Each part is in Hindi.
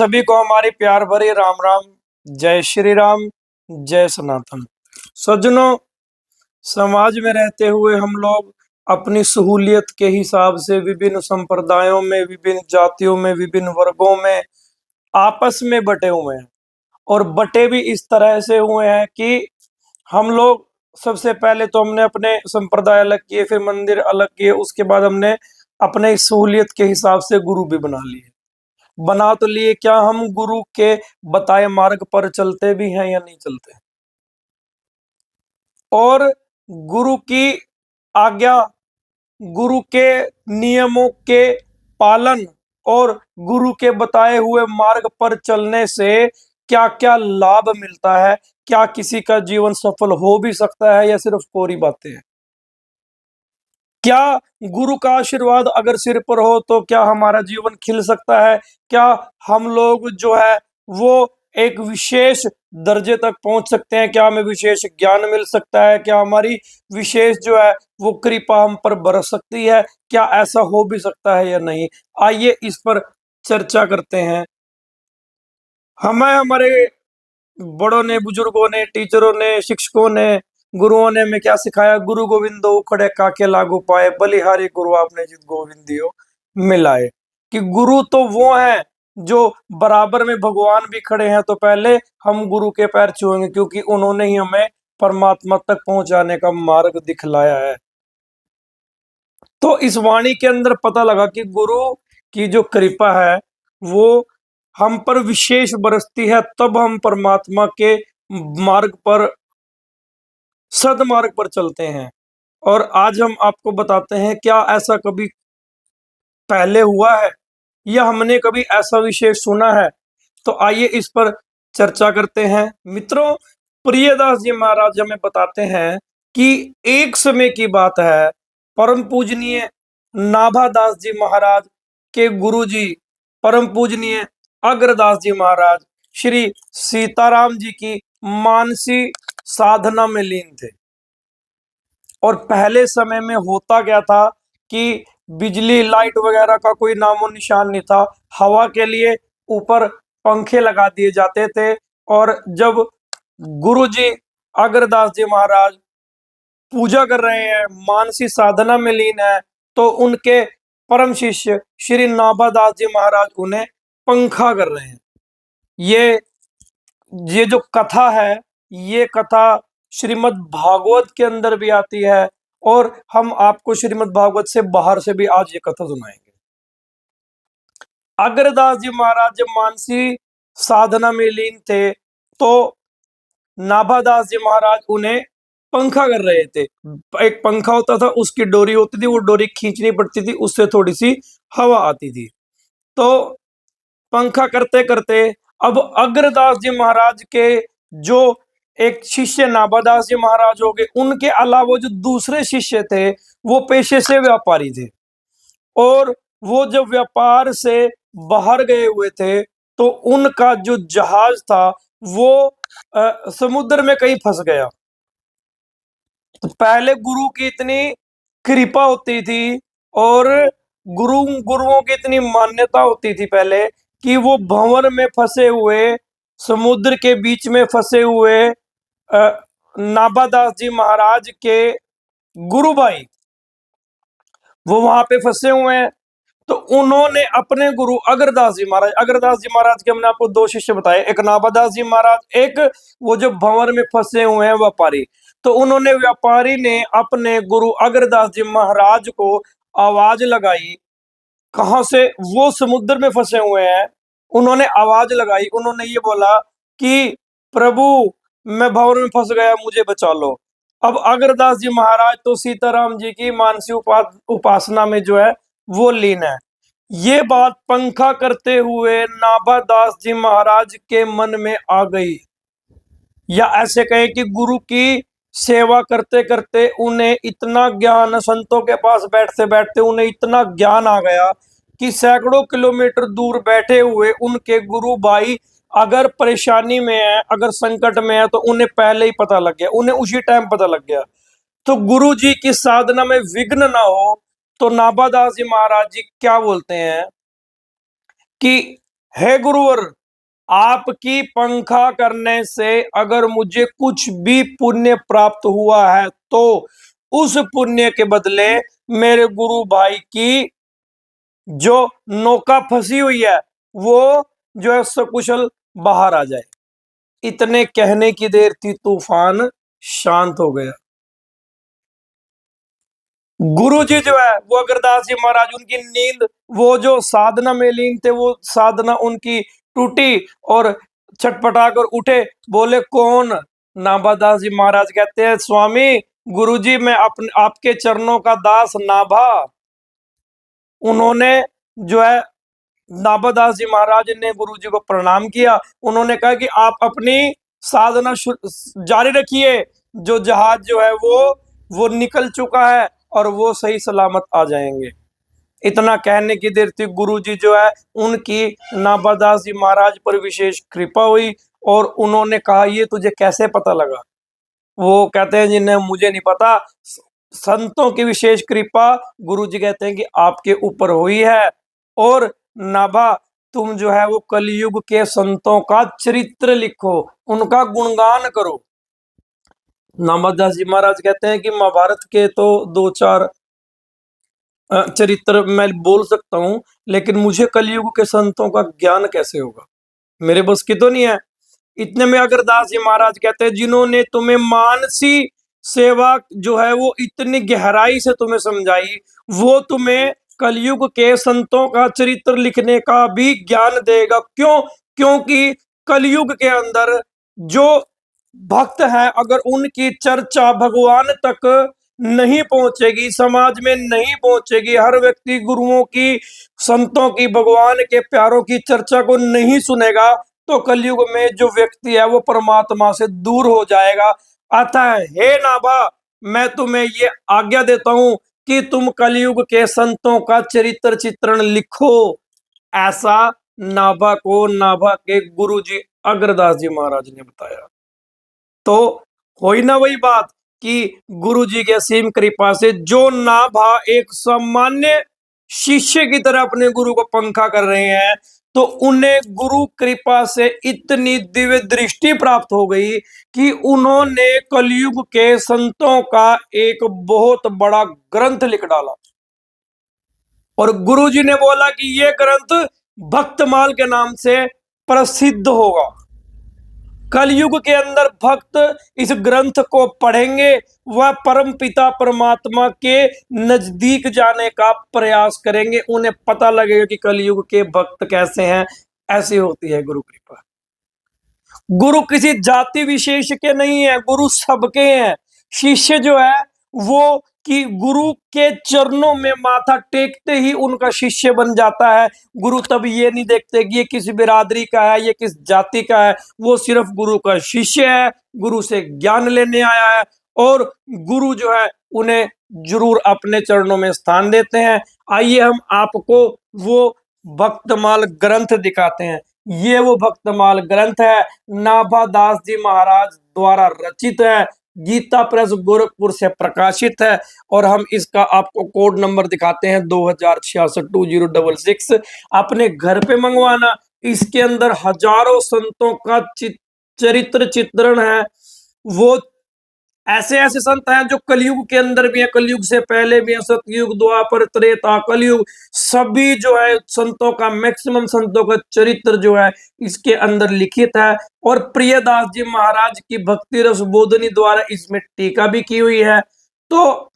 सभी को हमारी प्यार भरी राम राम। जय श्री राम, जय सनातन। सज्जनों, समाज में रहते हुए हम लोग अपनी सहूलियत के हिसाब से विभिन्न संप्रदायों में, विभिन्न जातियों में, विभिन्न वर्गों में आपस में बटे हुए हैं। और बटे भी इस तरह से हुए हैं कि हम लोग सबसे पहले तो हमने अपने संप्रदाय अलग किए, फिर मंदिर अलग किए, उसके बाद हमने अपने सहूलियत के हिसाब से गुरु भी बना लिए। बना तो लिए, क्या हम गुरु के बताए मार्ग पर चलते भी हैं या नहीं चलते? और गुरु की आज्ञा, गुरु के नियमों के पालन और गुरु के बताए हुए मार्ग पर चलने से क्या क्या लाभ मिलता है? क्या किसी का जीवन सफल हो भी सकता है या सिर्फ कोरी बातें हैं? क्या गुरु का आशीर्वाद अगर सिर पर हो तो क्या हमारा जीवन खिल सकता है? क्या हम लोग जो है वो एक विशेष दर्जे तक पहुंच सकते हैं? क्या हमें विशेष ज्ञान मिल सकता है? क्या हमारी विशेष जो है वो कृपा हम पर बरस सकती है? क्या ऐसा हो भी सकता है या नहीं? आइए इस पर चर्चा करते हैं। हमें हमारे बड़ों ने, बुजुर्गों ने, टीचरों ने, शिक्षकों ने, गुरुओं ने हमें क्या सिखाया? गुरु गोविंदो खड़े काके लागू पाए, बलिहारी गुरु आपने जित गोविंदियो मिलाए। कि गुरु तो वो है जो बराबर में भगवान भी खड़े हैं तो पहले हम गुरु के पैर छुएंगे, क्योंकि उन्होंने ही हमें परमात्मा तक पहुंचाने का मार्ग दिखलाया है। तो इस वाणी के अंदर पता लगा कि गुरु की जो कृपा है वो हम पर विशेष बरसती है, तब हम परमात्मा के मार्ग पर, सदमार्ग पर चलते हैं। और आज हम आपको बताते हैं, क्या ऐसा कभी पहले हुआ है या हमने कभी ऐसा विषय सुना है? तो आइए इस पर चर्चा करते हैं। मित्रों, प्रियदास जी महाराज हमें बताते हैं कि एक समय की बात है, परम पूजनीय नाभादास जी महाराज के गुरु जी, परम पूजनीय अग्रदास जी महाराज श्री सीताराम जी की मानसी साधना में लीन थे। और पहले समय में होता क्या था कि बिजली, लाइट वगैरह का कोई नामो निशान नहीं था। हवा के लिए ऊपर पंखे लगा दिए जाते थे। और जब गुरु जी अग्रदास जी महाराज पूजा कर रहे हैं, मानसी साधना में लीन है, तो उनके परम शिष्य श्री नाभादास जी महाराज उन्हें पंखा कर रहे हैं। ये ये जो कथा है, ये कथा श्रीमद् भागवत के अंदर भी आती है। और हम आपको श्रीमद् भागवत से बाहर से भी आज ये कथा सुनाएंगे। अग्रदास जी महाराज जब मानसी साधना में लीन थे तो नाभादास जी महाराज उन्हें पंखा कर रहे थे। एक पंखा होता था, उसकी डोरी होती थी, वो डोरी खींचनी पड़ती थी, उससे थोड़ी सी हवा आती थी। तो पंखा करते करते अब अग्रदास जी महाराज के जो एक शिष्य नाभादास जी महाराज हो गए, उनके अलावा जो दूसरे शिष्य थे वो पेशे से व्यापारी थे। और वो जब व्यापार से बाहर गए हुए थे तो उनका जो जहाज था वो समुद्र में कहीं फंस गया। तो पहले गुरु की इतनी कृपा होती थी और गुरुओं की इतनी मान्यता होती थी पहले, कि वो भंवर में फंसे हुए, समुद्र के बीच में फंसे हुए नाभादास जी महाराज के गुरु भाई वो वहां पे फंसे हुए हैं। तो उन्होंने अपने गुरु अग्रदास जी महाराज के हमने आपको दो शिष्य बताए, एक नाभादास जी महाराज, एक वो जो भंवर में फंसे हुए हैं व्यापारी। तो उन्होंने, व्यापारी ने अपने गुरु अग्रदास जी महाराज को आवाज लगाई। कहां से? वो समुद्र में फंसे हुए हैं। उन्होंने आवाज लगाई, उन्होंने ये बोला कि प्रभु, मैं भंवर में फंस गया, मुझे बचा लो। अब अग्रदास जी महाराज तो सीताराम जी की मानसी उपासना में जो है वो लीन है। ये बात पंखा करते हुए नाभादास जी महाराज के मन में आ गई, या ऐसे कहे कि गुरु की सेवा करते करते उन्हें इतना ज्ञान, संतों के पास बैठते बैठते उन्हें इतना ज्ञान आ गया कि सैकड़ों किलोमीटर दूर बैठे हुए उनके गुरु भाई अगर परेशानी में है, अगर संकट में है, तो उन्हें पहले ही पता लग गया, उन्हें उसी टाइम पता लग गया। तो गुरु जी की साधना में विघ्न ना हो तो नाभादास जी महाराज जी क्या बोलते हैं कि हे गुरुवर, आपकी पंखा करने से अगर मुझे कुछ भी पुण्य प्राप्त हुआ है तो उस पुण्य के बदले मेरे गुरु भाई की जो नौका फंसी हुई है वो जो है सकुशल बाहर आ जाए। इतने कहने की देर थी, तूफान शांत हो गया। गुरु जी जो है वो अगरदास जी महाराज, उनकी नींद, वो जो साधना में लीन थे, वो साधना उनकी टूटी और छटपटा कर उठे। बोले कौन? नाभादास जी महाराज कहते हैं, स्वामी गुरु जी मैं अपने आपके चरणों का दास नाभा। उन्होंने जो है नाभादास जी महाराज ने गुरु जी को प्रणाम किया। उन्होंने कहा कि आप अपनी साधना जारी रखिए, जो जहाज जो है वो निकल चुका है और वो सही सलामत आ जाएंगे। इतना कहने की देर थी, गुरु जी जो है उनकी नाभादास जी महाराज पर विशेष कृपा हुई और उन्होंने कहा ये तुझे कैसे पता लगा? वो कहते हैं जिन्हें मुझे नहीं पता, संतों की विशेष कृपा गुरु जी कहते हैं कि आपके ऊपर हुई है। और नाभा, तुम जो है वो कलयुग के संतों का चरित्र लिखो, उनका गुणगान करो। नाभादास जी महाराज कहते हैं कि महाभारत के तो दो चार चरित्र मैं बोल सकता हूं, लेकिन मुझे कलयुग के संतों का ज्ञान कैसे होगा? मेरे बस की तो नहीं है। इतने में अगरदास जी महाराज कहते हैं, जिन्होंने तुम्हें मानसी सेवा जो है वो इतनी गहराई से तुम्हें समझाई, वो तुम्हें कलयुग के संतों का चरित्र लिखने का भी ज्ञान देगा। क्यों? क्योंकि कलयुग के अंदर जो भक्त हैं, अगर उनकी चर्चा भगवान तक नहीं पहुंचेगी, समाज में नहीं पहुंचेगी, हर व्यक्ति गुरुओं की, संतों की, भगवान के प्यारों की चर्चा को नहीं सुनेगा, तो कलयुग में जो व्यक्ति है वो परमात्मा से दूर हो जाएगा। अतः हे नाभा, मैं तुम्हें ये आज्ञा देता हूं कि तुम कलयुग के संतों का चरित्र चित्रण लिखो। ऐसा नाभा के गुरु जी अग्रदास जी महाराज ने बताया। तो होई ना वही बात कि गुरु जी के असीम कृपा से जो नाभा एक सामान्य शिष्य की तरह अपने गुरु को पंखा कर रहे हैं, तो उन्हें गुरु कृपा से इतनी दिव्य दृष्टि प्राप्त हो गई कि उन्होंने कलयुग के संतों का एक बहुत बड़ा ग्रंथ लिख डाला। और गुरु जी ने बोला कि यह ग्रंथ भक्तमाल के नाम से प्रसिद्ध होगा। कलयुग के अंदर भक्त इस ग्रंथ को पढ़ेंगे, वह परम पिता परमात्मा के नजदीक जाने का प्रयास करेंगे। उन्हें पता लगेगा कि कलयुग के भक्त कैसे हैं। ऐसी होती है गुरु कृपा। गुरु किसी जाति विशेष के नहीं है, गुरु सबके हैं। शिष्य जो है वो कि गुरु के चरणों में माथा टेकते ही उनका शिष्य बन जाता है। गुरु तब ये नहीं देखते कि ये किस बिरादरी का है, ये किस जाति का है, वो सिर्फ गुरु का शिष्य है, गुरु से ज्ञान लेने आया है। और गुरु जो है उन्हें जरूर अपने चरणों में स्थान देते हैं। आइए हम आपको वो भक्तमाल ग्रंथ दिखाते हैं। ये वो भक्तमाल ग्रंथ है, नाभादास जी महाराज द्वारा रचित है, गीता प्रेस गोरखपुर से प्रकाशित है। और हम इसका आपको कोड नंबर दिखाते हैं 20662066। अपने घर पे मंगवाना। इसके अंदर हजारों संतों का चरित्र चित्रण है। वो ऐसे ऐसे संत हैं जो कलयुग के अंदर भी है, कलयुग से पहले भी है, सतयुग, द्वापर, त्रेता, कलयुग, सभी जो है संतों का, मैक्सिमम संतों का चरित्र जो है इसके अंदर लिखित है। और प्रियदास जी महाराज की भक्ति रस बोधनी द्वारा इसमें टीका भी की हुई है। तो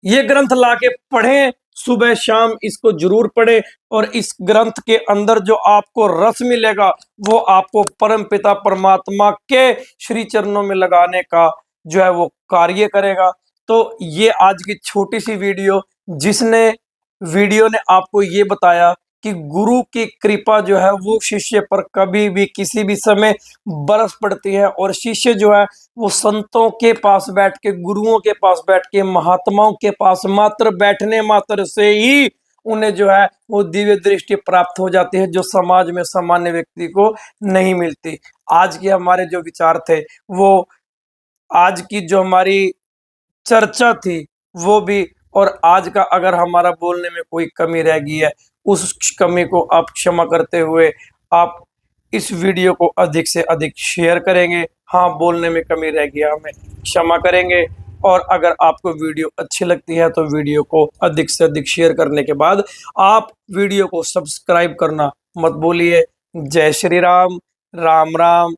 ये ग्रंथ लाके पढ़ें, सुबह शाम इसको जरूर पढ़ें। और इस ग्रंथ के अंदर जो आपको रस मिलेगा वो आपको परम पिता परमात्मा के श्री चरणों में लगाने का जो है वो कार्य करेगा। तो ये आज की छोटी सी वीडियो ने आपको ये बताया कि गुरु की कृपा जो है वो शिष्य पर कभी भी किसी भी समय बरस पड़ती है। और शिष्य जो है वो संतों के पास बैठ के, गुरुओं के पास बैठ के, महात्माओं के पास मात्र बैठने मात्र से ही उन्हें जो है वो दिव्य दृष्टि प्राप्त हो जाती है, जो समाज में सामान्य व्यक्ति को नहीं मिलती। आज के हमारे जो विचार थे, वो आज की जो हमारी चर्चा थी, वो भी और आज का अगर हमारा बोलने में कोई कमी रह गई है, उस कमी को आप क्षमा करते हुए आप इस वीडियो को अधिक से अधिक शेयर करेंगे। हाँ, बोलने में कमी रह गई है, हमें क्षमा करेंगे। और अगर आपको वीडियो अच्छी लगती है तो वीडियो को अधिक से अधिक शेयर करने के बाद आप वीडियो को सब्सक्राइब करना मत भूलिए। जय श्री राम, राम राम।